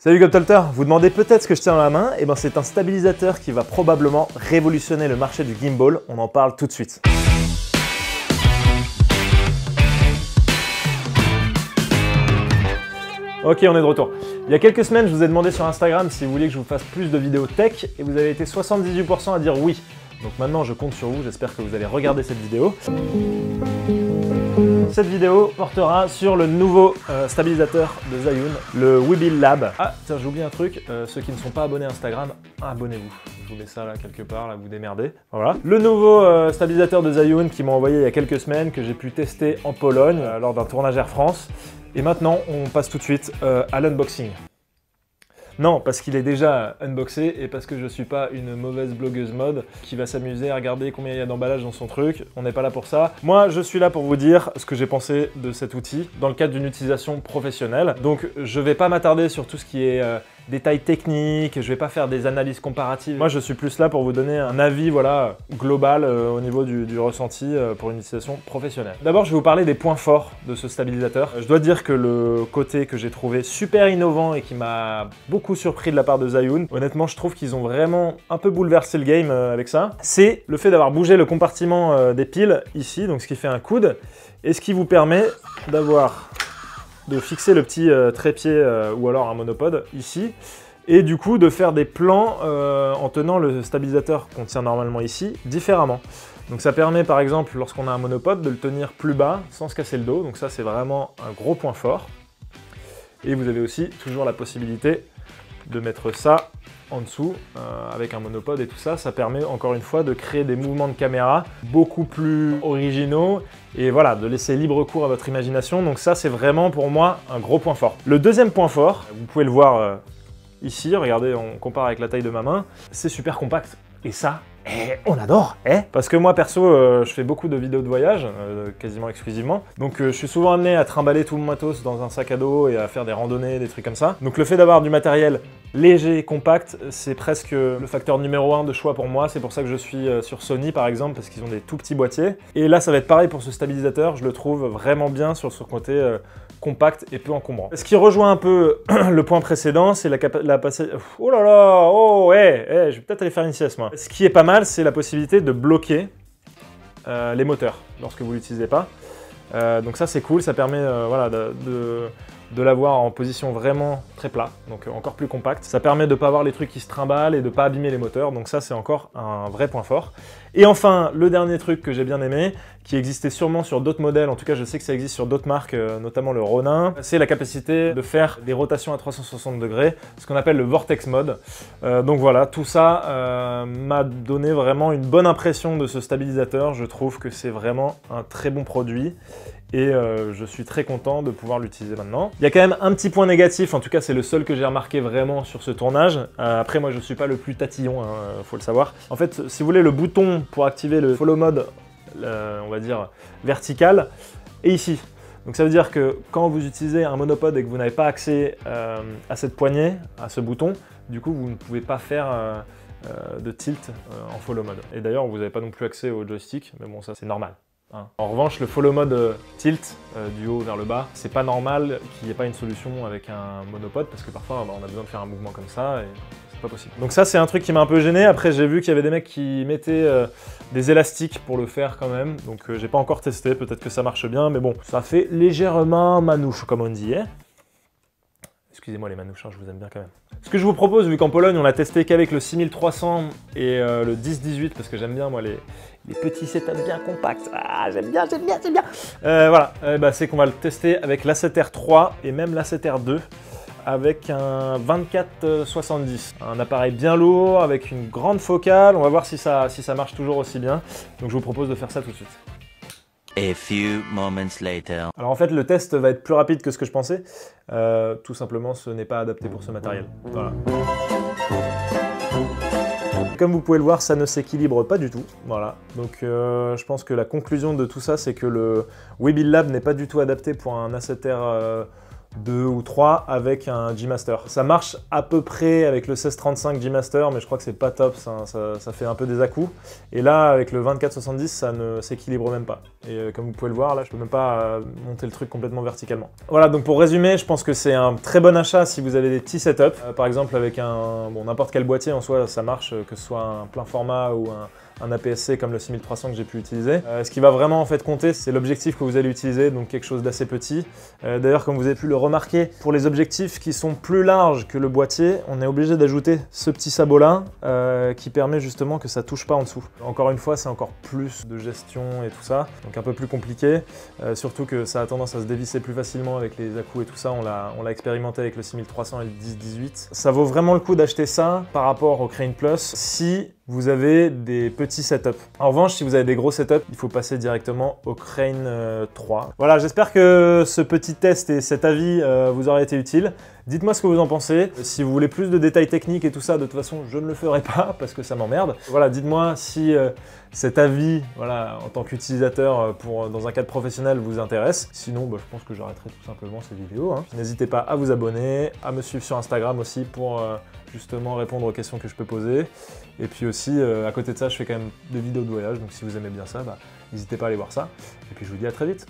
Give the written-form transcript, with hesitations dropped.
Salut GoPtalter, vous demandez peut-être ce que je tiens dans la main, et ben c'est un stabilisateur qui va probablement révolutionner le marché du gimbal, on en parle tout de suite. Ok, on est de retour. Il y a quelques semaines, je vous ai demandé sur Instagram si vous vouliez que je vous fasse plus de vidéos tech, et vous avez été 78% à dire oui. Donc maintenant, je compte sur vous, j'espère que vous allez regarder cette vidéo. Cette vidéo portera sur le nouveau stabilisateur de Zhiyun, le Weebill Lab. Ah, tiens, j'ai oublié un truc, ceux qui ne sont pas abonnés à Instagram, abonnez-vous. Je vous mets ça là quelque part, là vous démerdez. Voilà. Le nouveau stabilisateur de Zhiyun qui m'a envoyé il y a quelques semaines, que j'ai pu tester en Pologne lors d'un tournage Air France. Et maintenant, on passe tout de suite à l'unboxing. Non, parce qu'il est déjà unboxé et parce que je suis pas une mauvaise blogueuse mode qui va s'amuser à regarder combien il y a d'emballage dans son truc. On n'est pas là pour ça. Moi, je suis là pour vous dire ce que j'ai pensé de cet outil dans le cadre d'une utilisation professionnelle. Donc, je vais pas m'attarder sur tout ce qui est détails techniques, je vais pas faire des analyses comparatives. Moi, je suis plus là pour vous donner un avis voilà, global au niveau du ressenti pour une utilisation professionnelle. D'abord, je vais vous parler des points forts de ce stabilisateur. Je dois dire que le côté que j'ai trouvé super innovant et qui m'a beaucoup surpris de la part de Zhiyun, honnêtement, je trouve qu'ils ont vraiment un peu bouleversé le game avec ça, c'est le fait d'avoir bougé le compartiment des piles ici, donc ce qui fait un coude, et ce qui vous permet de fixer le petit trépied ou alors un monopode ici, et du coup de faire des plans en tenant le stabilisateur qu'on tient normalement ici différemment. Donc ça permet par exemple lorsqu'on a un monopode de le tenir plus bas sans se casser le dos, donc ça c'est vraiment un gros point fort. Et vous avez aussi toujours la possibilité de mettre ça en dessous avec un monopode et tout ça, ça permet encore une fois de créer des mouvements de caméra beaucoup plus originaux et voilà, de laisser libre cours à votre imagination. Donc ça, c'est vraiment pour moi un gros point fort. Le deuxième point fort, vous pouvez le voir ici, regardez, on compare avec la taille de ma main, c'est super compact. Et ça, on adore, Parce que moi, perso, je fais beaucoup de vidéos de voyage, quasiment exclusivement. Donc, je suis souvent amené à trimballer tout le matos dans un sac à dos et à faire des randonnées, des trucs comme ça. Donc, le fait d'avoir du matériel léger, compact, c'est presque le facteur numéro 1 de choix pour moi. C'est pour ça que je suis sur Sony, par exemple, parce qu'ils ont des tout petits boîtiers. Et là, ça va être pareil pour ce stabilisateur. Je le trouve vraiment bien sur ce côté compact et peu encombrant. Ce qui rejoint un peu le point précédent, c'est la capacité... Oh là là, oh, je vais peut-être aller faire une sieste, moi. Ce qui est pas mal, c'est la possibilité de bloquer les moteurs lorsque vous ne l'utilisez pas. Donc ça, c'est cool, ça permet voilà, de l'avoir en position vraiment très plat, donc encore plus compact. Ça permet de ne pas avoir les trucs qui se trimballent et de ne pas abîmer les moteurs, donc ça c'est encore un vrai point fort. Et enfin, le dernier truc que j'ai bien aimé, qui existait sûrement sur d'autres modèles, en tout cas je sais que ça existe sur d'autres marques, notamment le Ronin, c'est la capacité de faire des rotations à 360 degrés, ce qu'on appelle le Vortex Mode. Donc voilà, tout ça m'a donné vraiment une bonne impression de ce stabilisateur. Je trouve que c'est vraiment un très bon produit. Et je suis très content de pouvoir l'utiliser maintenant. Il y a quand même un petit point négatif, en tout cas c'est le seul que j'ai remarqué vraiment sur ce tournage. Après moi je ne suis pas le plus tatillon, faut le savoir. En fait, si vous voulez, le bouton pour activer le follow mode, on va dire vertical, est ici. Donc ça veut dire que quand vous utilisez un monopode et que vous n'avez pas accès à cette poignée, à ce bouton, du coup vous ne pouvez pas faire de tilt en follow mode. Et d'ailleurs vous n'avez pas non plus accès au joystick, mais bon ça c'est normal. En revanche, le follow mode tilt du haut vers le bas, c'est pas normal qu'il n'y ait pas une solution avec un monopode parce que parfois on a besoin de faire un mouvement comme ça et c'est pas possible. Donc ça c'est un truc qui m'a un peu gêné. Après j'ai vu qu'il y avait des mecs qui mettaient des élastiques pour le faire quand même, donc j'ai pas encore testé, peut-être que ça marche bien, mais bon, ça fait légèrement manouche comme on dit, Excusez-moi les manouches, je vous aime bien quand même. Ce que je vous propose, vu qu'en Pologne on l'a testé qu'avec le 6300 et le 10-18, parce que j'aime bien moi les petits setups bien compacts, j'aime bien. Voilà, c'est qu'on va le tester avec l'A7R3 et même l'A7R2 avec un 24-70. Un appareil bien lourd, avec une grande focale, on va voir si ça marche toujours aussi bien. Donc je vous propose de faire ça tout de suite. A few moments later. Alors en fait le test va être plus rapide que ce que je pensais, tout simplement ce n'est pas adapté pour ce matériel. Voilà. Comme vous pouvez le voir, ça ne s'équilibre pas du tout, voilà. Donc je pense que la conclusion de tout ça, c'est que le Weebill Lab n'est pas du tout adapté pour un A7R 2 ou 3 avec un G-Master. Ça marche à peu près avec le 1635 G-Master, mais je crois que c'est pas top, ça fait un peu des à-coups. Et là, avec le 2470, ça ne s'équilibre même pas. Et comme vous pouvez le voir, là, je peux même pas monter le truc complètement verticalement. Voilà, donc pour résumer, je pense que c'est un très bon achat si vous avez des petits setups. Par exemple, avec n'importe quel boîtier en soi, ça marche, que ce soit un plein format ou un APS-C comme le 6300 que j'ai pu utiliser. Ce qui va vraiment en fait compter, c'est l'objectif que vous allez utiliser, donc quelque chose d'assez petit. D'ailleurs, comme vous avez pu le remarquer, pour les objectifs qui sont plus larges que le boîtier, on est obligé d'ajouter ce petit sabot-là qui permet justement que ça touche pas en dessous. Encore une fois, c'est encore plus de gestion et tout ça, donc un peu plus compliqué. Surtout que ça a tendance à se dévisser plus facilement avec les à-coups et tout ça. On l'a expérimenté avec le 6300 et le 1018. Ça vaut vraiment le coup d'acheter ça par rapport au Crane Plus si vous avez des petits setups. En revanche, si vous avez des gros setups, il faut passer directement au Crane 3. Voilà, j'espère que ce petit test et cet avis vous auraient été utiles. Dites-moi ce que vous en pensez. Si vous voulez plus de détails techniques et tout ça, de toute façon, je ne le ferai pas parce que ça m'emmerde. Voilà, dites-moi si cet avis, voilà, en tant qu'utilisateur dans un cadre professionnel vous intéresse. Sinon, je pense que j'arrêterai tout simplement cette vidéo. N'hésitez pas à vous abonner, à me suivre sur Instagram aussi pour justement répondre aux questions que je peux poser. Et puis aussi, à côté de ça, je fais quand même des vidéos de voyage, donc si vous aimez bien ça, n'hésitez pas à aller voir ça. Et puis je vous dis à très vite.